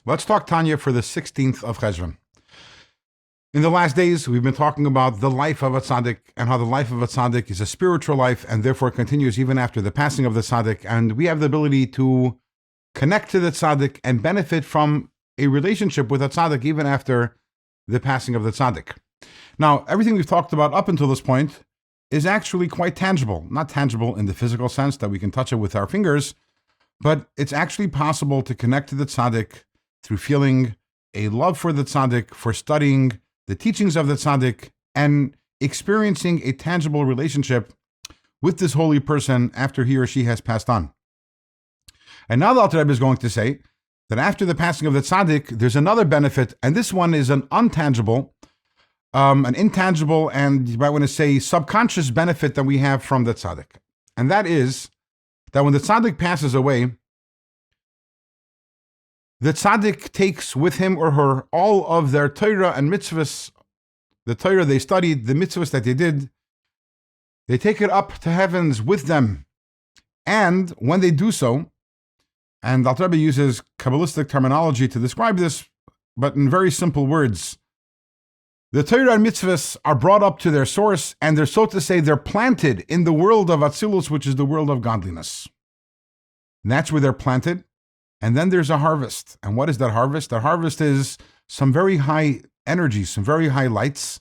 Let's talk Tanya for the 16th of Cheshvan. In the last days, we've been talking about the life of a tzaddik and how the life of a tzaddik is a spiritual life and therefore continues even after the passing of the tzaddik. And we have the ability to connect to the tzaddik and benefit from a relationship with a tzaddik even after the passing of the tzaddik. Now, everything we've talked about up until this point is actually quite tangible. Not tangible in the physical sense that we can touch it with our fingers, but it's actually possible to connect to the tzaddik through feeling a love for the tzaddik, for studying the teachings of the tzaddik, and experiencing a tangible relationship with this holy person after he or she has passed on. And now the Alter Rebbe is going to say that after the passing of the tzaddik, there's another benefit, and this one is an intangible, and you might want to say subconscious benefit that we have from the tzaddik. And that is that when the tzaddik passes away, the tzaddik takes with him or her all of their Torah and mitzvahs, the Torah they studied, the mitzvahs that they did, they take it up to heavens with them. And when they do so, and Alter Rebbe uses Kabbalistic terminology to describe this, but in very simple words, the Torah and mitzvahs are brought up to their source, and they're, so to say, they're planted in the world of Atzilus, which is the world of godliness. And that's where they're planted. And then there's a harvest. And what is that harvest? That harvest is some very high energy, some very high lights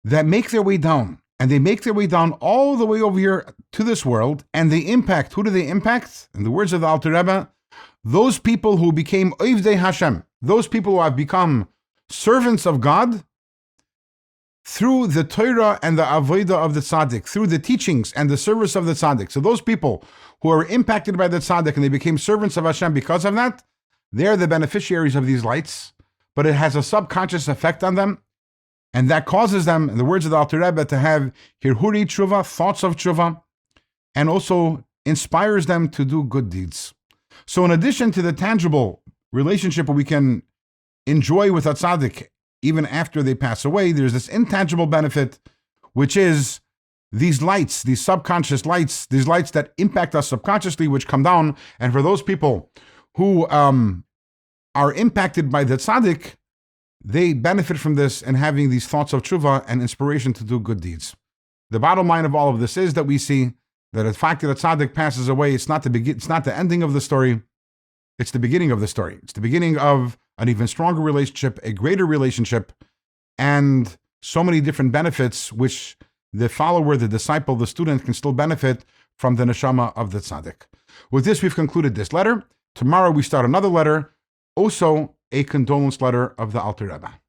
that make their way down. And they make their way down all the way over here to this world. And they impact, who do they impact? In the words of the Alter Rebbe, those people who became Oivdei Hashem, those people who have become servants of God through the Torah and the Avodah of the tzaddik, through the teachings and the service of the tzaddik. So those people who are impacted by the tzaddik and they became servants of Hashem because of that, they're the beneficiaries of these lights, but it has a subconscious effect on them, and that causes them, in the words of the Alter Rebbe, to have hirhuri tshuva, thoughts of tshuva, and also inspires them to do good deeds. So in addition to the tangible relationship we can enjoy with a tzaddik even after they pass away, there's this intangible benefit, which is these lights, these subconscious lights, these lights that impact us subconsciously, which come down. And for those people who are impacted by the tzaddik, they benefit from this and having these thoughts of tshuva and inspiration to do good deeds. The bottom line of all of this is that we see that the fact that a tzaddik passes away, it's not the ending of the story, it's the beginning of the story. It's the beginning of an even stronger relationship, a greater relationship, and so many different benefits which the follower, the disciple, the student can still benefit from the neshama of the tzaddik. With this, we've concluded this letter. Tomorrow we start another letter, also a condolence letter of the Alter Rebbe.